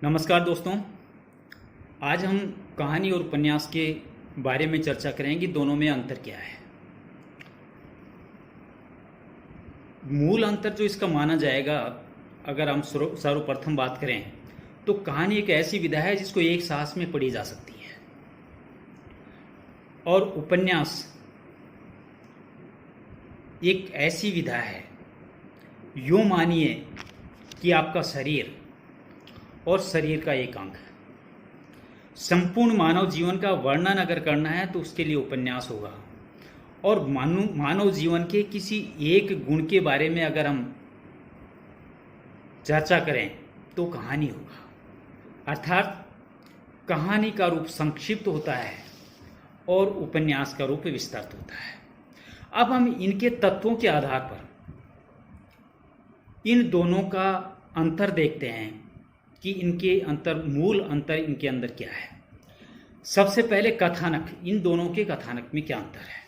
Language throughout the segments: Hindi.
नमस्कार दोस्तों। आज हम कहानी और उपन्यास के बारे में चर्चा करेंगे। दोनों में अंतर क्या है। मूल अंतर जो इसका माना जाएगा, अगर हम सर्वप्रथम बात करें तो कहानी एक ऐसी विधा है जिसको एक सांस में पढ़ी जा सकती है, और उपन्यास एक ऐसी विधा है, यूँ मानिए कि आपका शरीर और शरीर का एक अंग। संपूर्ण मानव जीवन का वर्णन अगर करना है तो उसके लिए उपन्यास होगा, और मानव जीवन के किसी एक गुण के बारे में अगर हम चर्चा करें तो कहानी होगा। अर्थात कहानी का रूप संक्षिप्त होता है और उपन्यास का रूप विस्तृत होता है। अब हम इनके तत्वों के आधार पर इन दोनों का अंतर देखते हैं कि इनके मूल अंतर इनके अंदर क्या है। सबसे पहले कथानक, इन दोनों के कथानक में क्या अंतर है।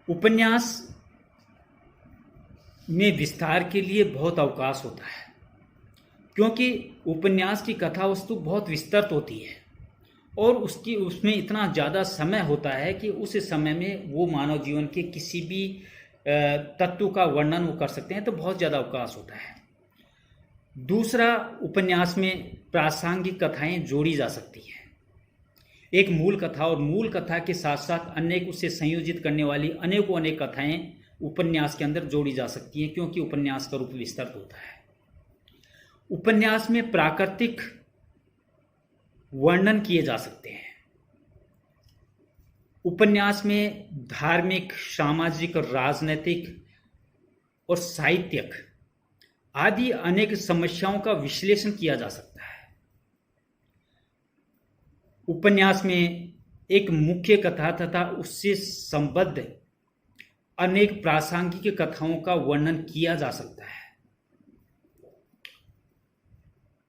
उपन्यास में विस्तार के लिए बहुत अवकाश होता है, क्योंकि उपन्यास की कथा वस्तु बहुत विस्तृत होती है और उसमें इतना ज़्यादा समय होता है कि उस समय में वो मानव जीवन के किसी भी तत्व का वर्णन वो कर सकते हैं, तो बहुत ज़्यादा अवकाश होता है। दूसरा, उपन्यास में प्रासंगिक कथाएं जोड़ी जा सकती है। एक मूल कथा और मूल कथा के साथ साथ अनेक उससे संयोजित करने वाली अनेक कथाएं उपन्यास के अंदर जोड़ी जा सकती हैं, क्योंकि उपन्यास का रूप विस्तृत होता है। उपन्यास में प्राकृतिक वर्णन किए जा सकते हैं। उपन्यास में धार्मिक, सामाजिक, राजनैतिक और साहित्यिक आदि अनेक समस्याओं का विश्लेषण किया जा सकता है। उपन्यास में एक मुख्य कथा तथा उससे संबद्ध अनेक प्रासंगिक कथाओं का वर्णन किया जा सकता है।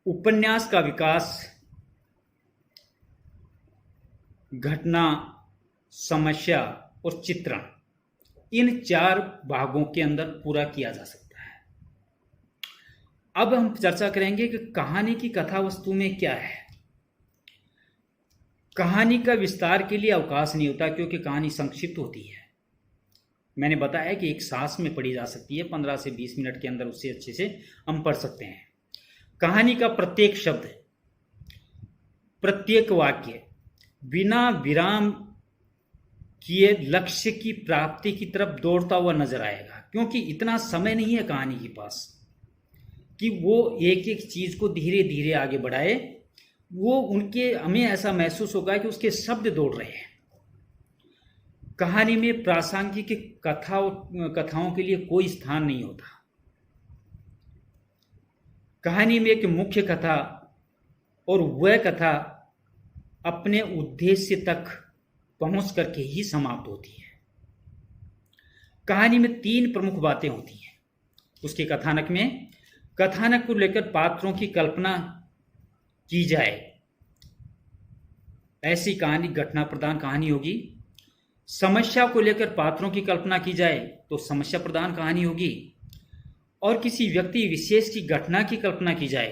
उपन्यास का विकास घटना, समस्या और चित्रण, इन चार भागों के अंदर पूरा किया जा सकता है। अब हम चर्चा करेंगे कि कहानी की कथा वस्तु में क्या है। कहानी का विस्तार के लिए अवकाश नहीं होता, क्योंकि कहानी संक्षिप्त होती है। मैंने बताया कि एक सांस में पढ़ी जा सकती है, 15 से 20 मिनट के अंदर उससे अच्छे से हम पढ़ सकते हैं। कहानी का प्रत्येक शब्द, प्रत्येक वाक्य बिना विराम किए लक्ष्य की प्राप्ति की तरफ दौड़ता हुआ नजर आएगा, क्योंकि इतना समय नहीं है कहानी के पास कि वो एक एक चीज को धीरे धीरे आगे बढ़ाए। हमें ऐसा महसूस होगा कि उसके शब्द दौड़ रहे हैं। कहानी में प्रासंगिक कथाओं के लिए कोई स्थान नहीं होता। कहानी में एक मुख्य कथा और वह कथा अपने उद्देश्य तक पहुंच करके ही समाप्त होती है। कहानी में 3 प्रमुख बातें होती हैं उसके कथानक में। कथानक को लेकर पात्रों की कल्पना की जाए, ऐसी कहानी घटना प्रधान कहानी होगी। समस्या को लेकर पात्रों की कल्पना की जाए तो समस्या प्रधान कहानी होगी, और किसी व्यक्ति विशेष की घटना की कल्पना की जाए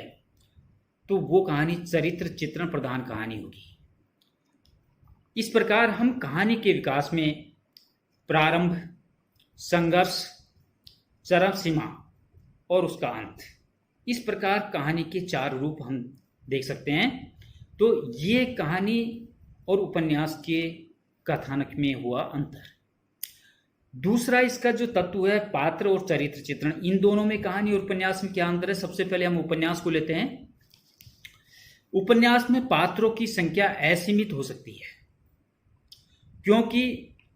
तो वो कहानी चरित्र चित्रण प्रधान कहानी होगी। इस प्रकार हम कहानी के विकास में प्रारंभ, संघर्ष, चरम सीमा और उसका अंत, इस प्रकार कहानी के 4 रूप हम देख सकते हैं। तो ये कहानी और उपन्यास के कथानक में हुआ अंतर। दूसरा, इसका जो तत्व है पात्र और चरित्र चित्रण, इन दोनों में कहानी और उपन्यास में क्या अंतर है। सबसे पहले हम उपन्यास को लेते हैं। उपन्यास में पात्रों की संख्या असीमित हो सकती है, क्योंकि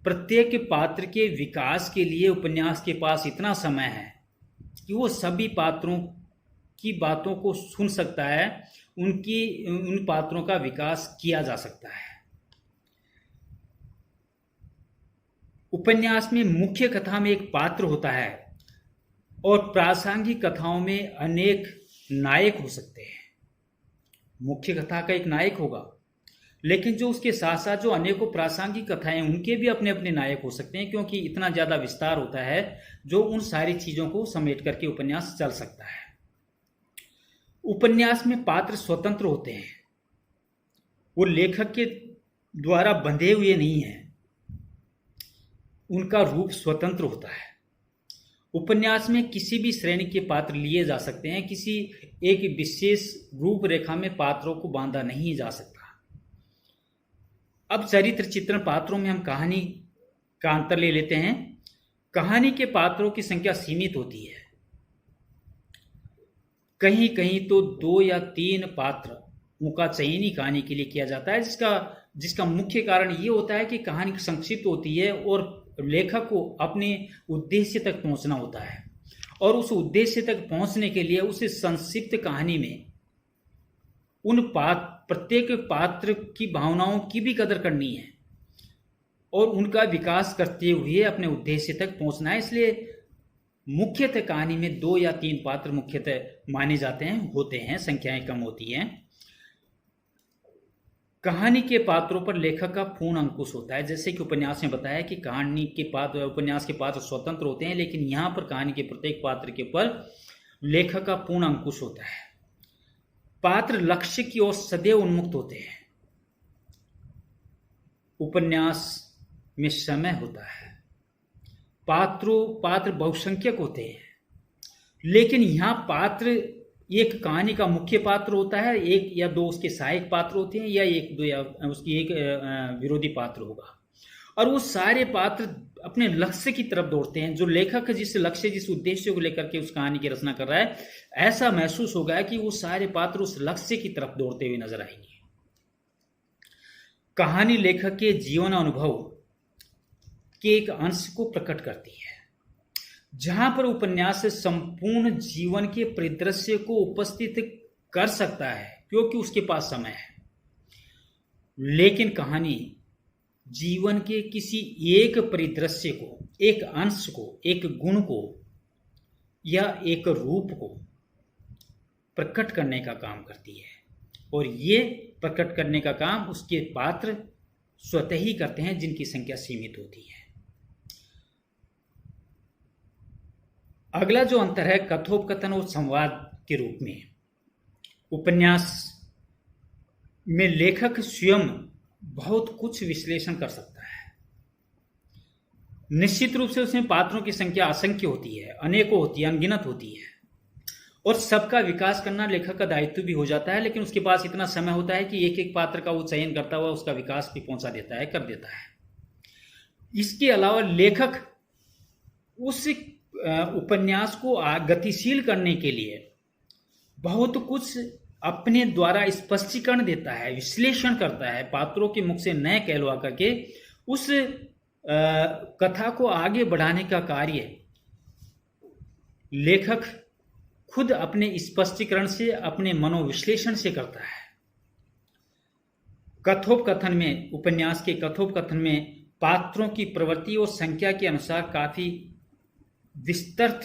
प्रत्येक पात्र के विकास के लिए उपन्यास के पास इतना समय है कि वो सभी पात्रों की बातों को सुन सकता है, उन पात्रों का विकास किया जा सकता है। उपन्यास में मुख्य कथा में एक पात्र होता है और प्रासंगिक कथाओं में अनेक नायक हो सकते हैं। मुख्य कथा का एक नायक होगा, लेकिन जो उसके साथ साथ जो अनेकों प्रासंगिक कथाएं उनके भी अपने अपने नायक हो सकते हैं, क्योंकि इतना ज़्यादा विस्तार होता है जो उन सारी चीज़ों को समेट करके उपन्यास चल सकता है। उपन्यास में पात्र स्वतंत्र होते हैं, वो लेखक के द्वारा बंधे हुए नहीं हैं, उनका रूप स्वतंत्र होता है। उपन्यास में किसी भी श्रेणी के पात्र लिए जा सकते हैं, किसी एक विशेष रूपरेखा में पात्रों को बांधा नहीं जा सकता। अब चरित्र चित्रण पात्रों में हम कहानी का अंतर ले लेते हैं। कहानी के पात्रों की संख्या सीमित होती है, कहीं कहीं तो 2 या 3 पात्रों का चयन ही कहानी के लिए किया जाता है, जिसका मुख्य कारण ये होता है कि कहानी संक्षिप्त होती है और लेखक को अपने उद्देश्य तक पहुंचना होता है, और उस उद्देश्य तक पहुंचने के लिए उसे संक्षिप्त कहानी में प्रत्येक पात्र की भावनाओं की भी कदर करनी है और उनका विकास करते हुए अपने उद्देश्य तक पहुंचना है। इसलिए मुख्यतः कहानी में 2 या 3 पात्र मुख्यतः माने जाते हैं, होते हैं, संख्याएं कम होती हैं। कहानी के पात्रों पर लेखक का पूर्ण अंकुश होता है। जैसे कि उपन्यास में बताया कि उपन्यास के पात्र स्वतंत्र होते हैं, लेकिन यहाँ पर कहानी के प्रत्येक पात्र के ऊपर लेखक का पूर्ण अंकुश होता है। पात्र लक्ष्य की ओर सदैव उन्मुक्त होते हैं। उपन्यास में समय होता है, पात्र बहुसंख्यक होते हैं, लेकिन यहाँ पात्र एक कहानी का मुख्य पात्र होता है, 1 या 2 उसके सहायक पात्र होते हैं, या 1-2 या उसकी एक विरोधी पात्र होगा, और वो सारे पात्र अपने लक्ष्य की तरफ दौड़ते हैं। जो लेखक जिस लक्ष्य, जिस उद्देश्य को लेकर के उस कहानी की रचना कर रहा है, ऐसा महसूस होगा कि वो सारे पात्र उस लक्ष्य की तरफ दौड़ते हुए नजर आएंगे। कहानी लेखक के जीवन अनुभव के एक अंश को प्रकट करती है, जहां पर उपन्यास संपूर्ण जीवन के परिदृश्य को उपस्थित कर सकता है क्योंकि उसके पास समय है, लेकिन कहानी जीवन के किसी एक परिदृश्य को, एक अंश को, एक गुण को या एक रूप को प्रकट करने का काम करती है, और ये प्रकट करने का काम उसके पात्र स्वतः ही करते हैं, जिनकी संख्या सीमित होती है। अगला जो अंतर है कथोपकथन और संवाद के रूप में। उपन्यास में लेखक स्वयं बहुत कुछ विश्लेषण कर सकता है। निश्चित रूप से उसमें पात्रों की संख्या असंख्य होती है, अनेकों होती है, अनगिनत होती है, और सबका विकास करना लेखक का दायित्व भी हो जाता है, लेकिन उसके पास इतना समय होता है कि एक एक पात्र का वो चयन करता हुआ उसका विकास भी पहुंचा देता है, कर देता है। इसके अलावा लेखक उस उपन्यास को गतिशील करने के लिए बहुत कुछ अपने द्वारा स्पष्टीकरण देता है, विश्लेषण करता है, पात्रों के मुख से न कहलवा करके उस कथा को आगे बढ़ाने का कार्य लेखक खुद अपने स्पष्टीकरण से, अपने मनोविश्लेषण से करता है। कथोपकथन में, उपन्यास के कथोपकथन में पात्रों की प्रवृत्ति और संख्या के अनुसार काफी विस्तृत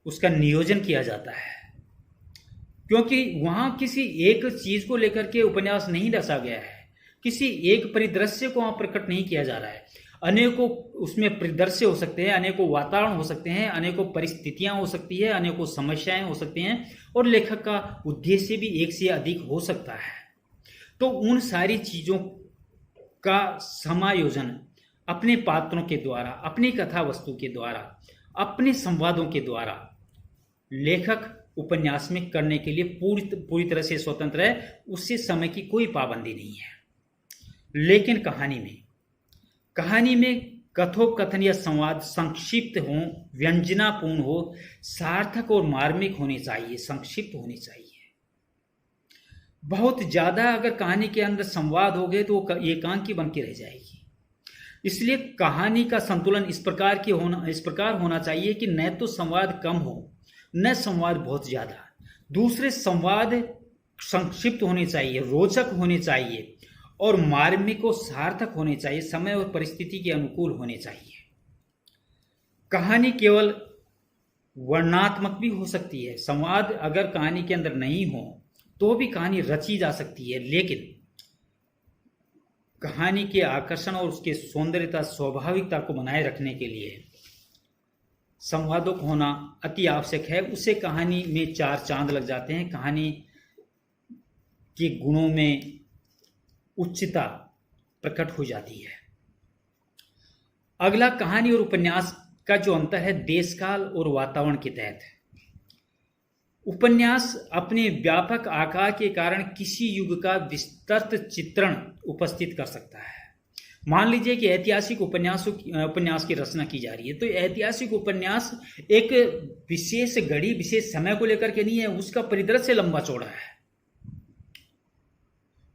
उसका नियोजन किया जाता है, क्योंकि वहां किसी एक चीज को लेकर के उपन्यास नहीं रचा गया है, किसी एक परिदृश्य को वहां प्रकट नहीं किया जा रहा है। अनेकों उसमें परिदृश्य हो सकते हैं, अनेकों वातावरण हो सकते हैं, अनेकों परिस्थितियां हो सकती है, अनेकों समस्याएं हो सकती हैं, और लेखक का उद्देश्य भी एक से अधिक हो सकता है। तो उन सारी चीजों का समायोजन अपने पात्रों के द्वारा, अपनी कथा वस्तु के द्वारा, अपने संवादों के द्वारा लेखक उपन्यास में करने के लिए पूरी तरह से स्वतंत्र है, उससे समय की कोई पाबंदी नहीं है। लेकिन कहानी में कथोपकथन या संवाद संक्षिप्त हो, व्यंजनापूर्ण हो, सार्थक और मार्मिक होने चाहिए, संक्षिप्त होने चाहिए। बहुत ज्यादा अगर कहानी के अंदर संवाद हो गए तो वो एकांकी बन के रह जाएगी। इसलिए कहानी का संतुलन इस प्रकार होना चाहिए कि न तो संवाद कम हो, न संवाद बहुत ज्यादा। दूसरे, संवाद संक्षिप्त होने चाहिए, रोचक होने चाहिए, और मार्मिक और सार्थक होने चाहिए, समय और परिस्थिति के अनुकूल होने चाहिए। कहानी केवल वर्णनात्मक भी हो सकती है। संवाद अगर कहानी के अंदर नहीं हो तो भी कहानी रची जा सकती है, लेकिन कहानी के आकर्षण और उसके सौंदर्यता, स्वाभाविकता को बनाए रखने के लिए संवादक होना अति आवश्यक है, उससे कहानी में चार चांद लग जाते हैं, कहानी के गुणों में उच्चता प्रकट हो जाती है। अगला, कहानी और उपन्यास का जो अंतर है देशकाल और वातावरण के तहत है। उपन्यास अपने व्यापक आकार के कारण किसी युग का विस्तृत चित्रण उपस्थित कर सकता है। मान लीजिए कि ऐतिहासिक उपन्यास की रचना की जा रही है, तो ऐतिहासिक उपन्यास एक विशेष घड़ी, विशेष समय को लेकर के नहीं है, उसका परिदृश्य लंबा चौड़ा है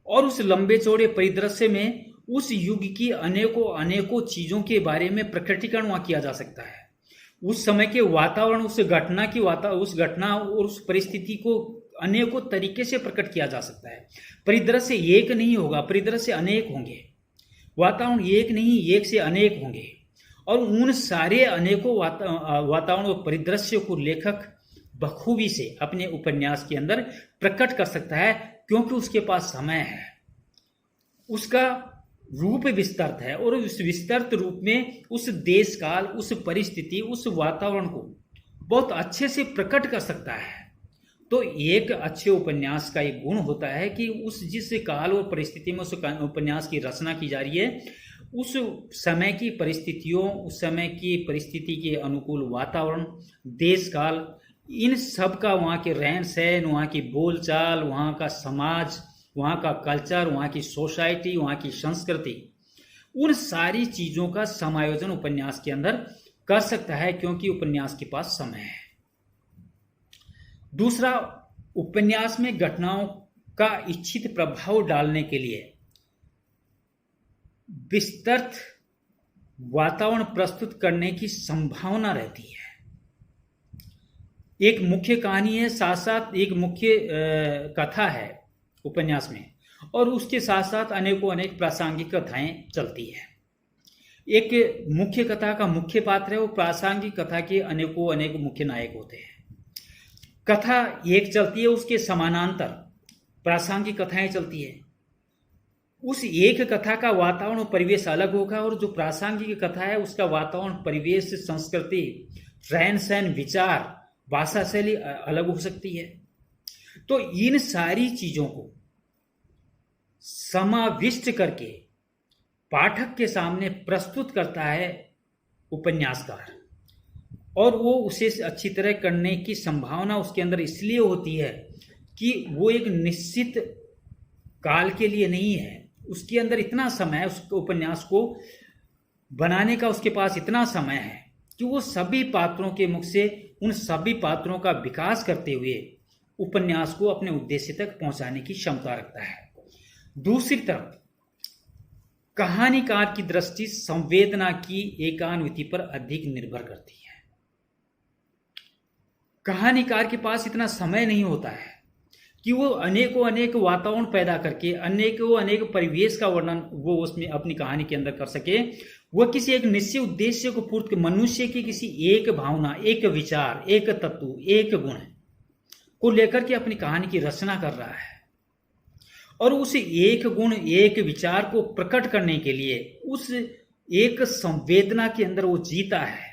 और उस लंबे चौड़े परिदृश्य में उस युग की अनेकों चीजों के बारे में प्रकटीकरण वहां किया जा सकता है। उस समय के वातावरण, उस घटना और उस परिस्थिति को अनेकों तरीके से प्रकट किया जा सकता है। परिदृश्य एक नहीं होगा, परिदृश्य अनेक होंगे, वातावरण एक नहीं, एक से अनेक होंगे और उन सारे अनेकों वातावरण और परिदृश्यों को लेखक बखूबी से अपने उपन्यास के अंदर प्रकट कर सकता है, क्योंकि उसके पास समय है, उसका रूप विस्तृत है और उस विस्तृत रूप में उस देश काल, उस परिस्थिति, उस वातावरण को बहुत अच्छे से प्रकट कर सकता है। तो एक अच्छे उपन्यास का एक गुण होता है कि उस जिस काल और परिस्थिति में उस उपन्यास की रचना की जा रही है, उस समय की परिस्थितियों, उस समय की परिस्थिति के अनुकूल वातावरण, देश काल, इन सब का, वहाँ के रहन सहन, वहाँ की बोलचाल, वहाँ का समाज, वहाँ का कल्चर, वहाँ की सोसाइटी, वहाँ की संस्कृति, उन सारी चीजों का समायोजन उपन्यास के अंदर कर सकता है, क्योंकि उपन्यास के पास समय है। दूसरा, उपन्यास में घटनाओं का इच्छित प्रभाव डालने के लिए विस्तृत वातावरण प्रस्तुत करने की संभावना रहती है। एक मुख्य कहानी है, साथ साथ एक मुख्य कथा है उपन्यास में, और उसके साथ साथ अनेक प्रासंगिक कथाएं चलती है। एक मुख्य कथा का मुख्य पात्र है, वो प्रासंगिक कथा के अनेक मुख्य नायक होते हैं। कथा एक चलती है, उसके समानांतर प्रासंगिक कथाएं चलती है। उस एक कथा का वातावरण और परिवेश अलग होगा, और जो प्रासंगिक कथा है उसका वातावरण, परिवेश, संस्कृति, रहन सहन, विचार, भाषा शैली अलग हो सकती है। तो इन सारी चीजों को समाविष्ट करके पाठक के सामने प्रस्तुत करता है उपन्यासकार, और वो उसे अच्छी तरह करने की संभावना उसके अंदर इसलिए होती है कि वो एक निश्चित काल के लिए नहीं है, उसके अंदर इतना समय है, उस उपन्यास को बनाने का उसके पास इतना समय है कि वो सभी पात्रों के मुख से उन सभी पात्रों का विकास करते हुए उपन्यास को अपने उद्देश्य तक पहुंचाने की क्षमता रखता है। दूसरी तरफ कहानीकार की दृष्टि संवेदना की एकान्विति पर अधिक निर्भर करती है। कहानीकार के पास इतना समय नहीं होता है कि वो अनेक वातावरण पैदा करके अनेक परिवेश का वर्णन वो उसमें अपनी कहानी के अंदर कर सके। वह किसी एक निश्चित उद्देश्य को पूर्त, मनुष्य की किसी एक भावना, एक विचार, एक तत्व, एक गुण को लेकर के अपनी कहानी की रचना कर रहा है, और उस एक गुण, एक विचार को प्रकट करने के लिए उस एक संवेदना के अंदर वो जीता है।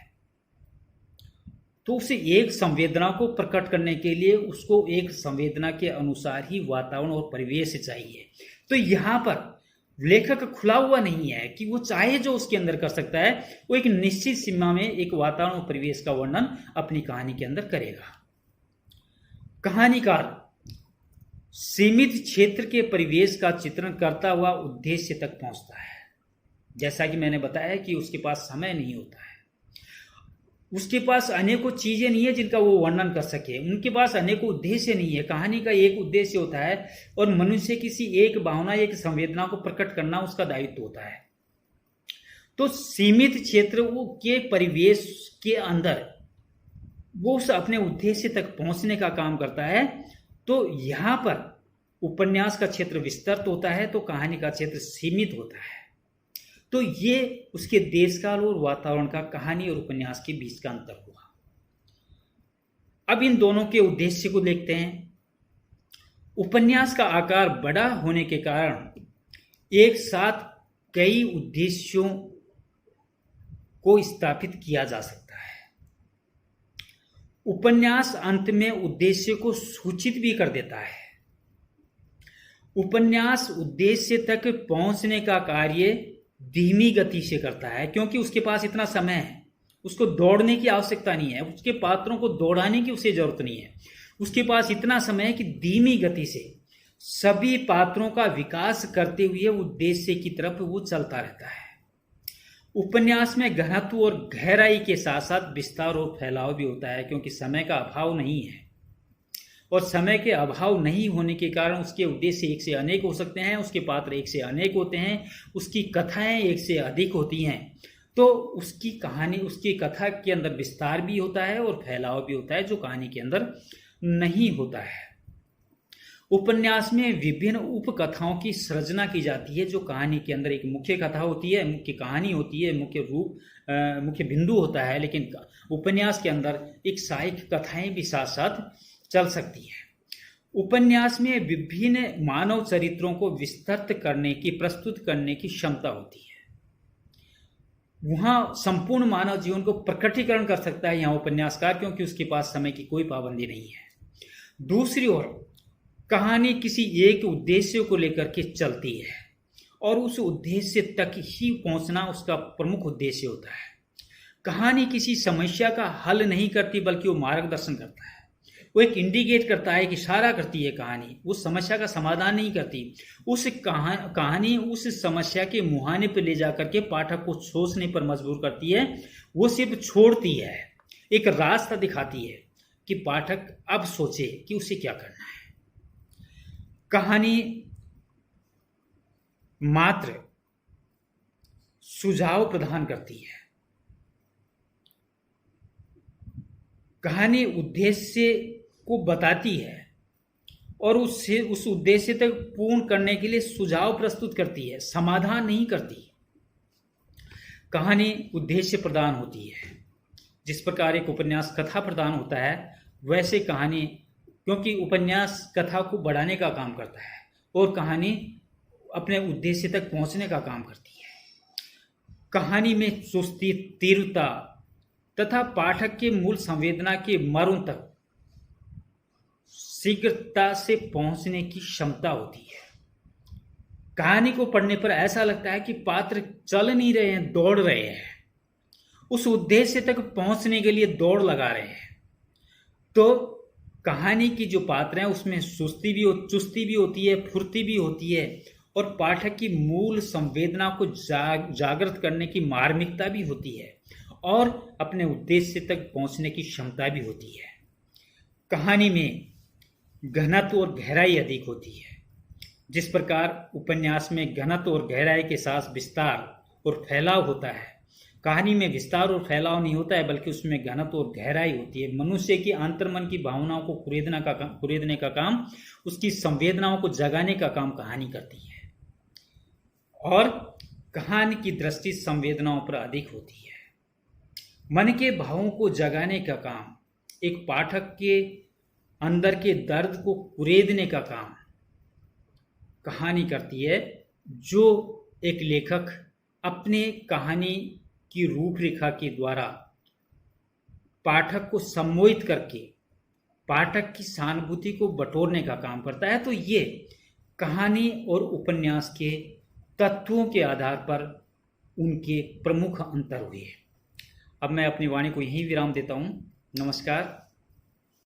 तो उसे एक संवेदना को प्रकट करने के लिए उसको एक संवेदना के अनुसार ही वातावरण और परिवेश चाहिए। तो यहाँ पर लेखक खुला हुआ नहीं है कि वो चाहे जो उसके अंदर कर सकता है, वो एक निश्चित सीमा में एक वातावरण और परिवेश का वर्णन अपनी कहानी के अंदर करेगा। कहानीकार सीमित क्षेत्र के परिवेश का चित्रण करता हुआ उद्देश्य तक पहुंचता है। जैसा कि मैंने बताया कि उसके पास समय नहीं होता है, उसके पास अनेकों चीजें नहीं है जिनका वो वर्णन कर सके, उनके पास अनेकों उद्देश्य नहीं है। कहानी का एक उद्देश्य होता है और मनुष्य किसी एक भावना, एक संवेदना को प्रकट करना उसका दायित्व होता है। तो सीमित क्षेत्र के परिवेश के अंदर वो उस अपने उद्देश्य तक पहुंचने का काम करता है। तो यहां पर उपन्यास का क्षेत्र विस्तृत होता है, तो कहानी का क्षेत्र सीमित होता है। तो ये उसके देशकाल और वातावरण का कहानी और उपन्यास के बीच का अंतर हुआ। अब इन दोनों के उद्देश्य को देखते हैं। उपन्यास का आकार बड़ा होने के कारण एक साथ कई उद्देश्यों को स्थापित किया जा सकता है। उपन्यास अंत में उद्देश्य को सूचित भी कर देता है। उपन्यास उद्देश्य तक पहुंचने का कार्य धीमी गति से करता है, क्योंकि उसके पास इतना समय है, उसको दौड़ने की आवश्यकता नहीं है, उसके पात्रों को दौड़ाने की उसे जरूरत नहीं है। उसके पास इतना समय है कि धीमी गति से सभी पात्रों का विकास करते हुए उद्देश्य की तरफ वो चलता रहता है। उपन्यास में घनत्व और गहराई के साथ साथ विस्तार और फैलाव भी होता है, क्योंकि समय का अभाव नहीं है, और समय के अभाव नहीं होने के कारण उसके उद्देश्य एक से अनेक हो सकते हैं, उसके पात्र एक से अनेक होते हैं, उसकी कथाएं एक से अधिक होती हैं। तो उसकी कहानी, उसकी कथा के अंदर विस्तार भी होता है और फैलाव भी होता है, जो कहानी के अंदर नहीं होता है। उपन्यास में विभिन्न उपकथाओं की सृजना की जाती है, जो कहानी के अंदर एक मुख्य कथा होती है, मुख्य कहानी होती है, मुख्य बिंदु होता है, लेकिन उपन्यास के अंदर एक सहायक कथाएं भी साथ साथ चल सकती है। उपन्यास में विभिन्न मानव चरित्रों को विस्तृत करने की, प्रस्तुत करने की क्षमता होती है। वहां संपूर्ण मानव जीवन को प्रकटीकरण कर सकता है यहाँ उपन्यासकार, क्योंकि उसके पास समय की कोई पाबंदी नहीं है। दूसरी ओर कहानी किसी एक उद्देश्य को लेकर के चलती है, और उस उद्देश्य तक ही पहुंचना उसका प्रमुख उद्देश्य होता है। कहानी किसी समस्या का हल नहीं करती, बल्कि वो मार्गदर्शन करता है। वो एक इंडिकेट करता है, कि इशारा करती है कहानी, उस समस्या का समाधान नहीं करती। उस कहानी उस समस्या के मुहाने पर ले जाकर के पाठक को सोचने पर मजबूर करती है। वो सिर्फ छोड़ती है, एक रास्ता दिखाती है कि पाठक अब सोचे कि उसे क्या करना है। कहानी मात्र सुझाव प्रदान करती है। कहानी उद्देश्य को बताती है और उससे उस उद्देश्य तक पूर्ण करने के लिए सुझाव प्रस्तुत करती है, समाधान नहीं करती। कहानी उद्देश्य प्रदान होती है। जिस प्रकार एक उपन्यास कथा प्रदान होता है, वैसे कहानी, क्योंकि उपन्यास कथा को बढ़ाने का काम करता है और कहानी अपने उद्देश्य तक पहुंचने का काम करती है। कहानी में चुस्ती, तीव्रता तथा पाठक के मूल संवेदना के मर्म तक शीघ्रता से पहुंचने की क्षमता होती है। कहानी को पढ़ने पर ऐसा लगता है कि पात्र चल नहीं रहे हैं, दौड़ रहे हैं, उस उद्देश्य तक पहुंचने के लिए दौड़ लगा रहे हैं। तो कहानी की जो पात्र हैं उसमें चुस्ती भी होती है, फुर्ती भी होती है, और पाठक की मूल संवेदना को जागृत करने की मार्मिकता भी होती है, और अपने उद्देश्य तक पहुंचने की क्षमता भी होती है। कहानी में घनत्व और गहराई अधिक होती है। जिस प्रकार उपन्यास में घनत्व और गहराई के साथ विस्तार और फैलाव होता है, कहानी में विस्तार और फैलाव नहीं होता है, बल्कि उसमें घनत्व और गहराई होती है। मनुष्य की अंतर्मन की भावनाओं को कुरेदने का काम, उसकी संवेदनाओं को जगाने का काम कहानी करती है, और कहानी की दृष्टि संवेदनाओं पर अधिक होती है। मन के भावों को जगाने का काम, एक पाठक के अंदर के दर्द को कुरेदने का काम कहानी करती है, जो एक लेखक अपने कहानी की रूपरेखा के द्वारा पाठक को सम्मोहित करके पाठक की सहानुभूति को बटोरने का काम करता है। तो ये कहानी और उपन्यास के तत्वों के आधार पर उनके प्रमुख अंतर हुए। अब मैं अपनी वाणी को यहीं विराम देता हूँ। नमस्कार।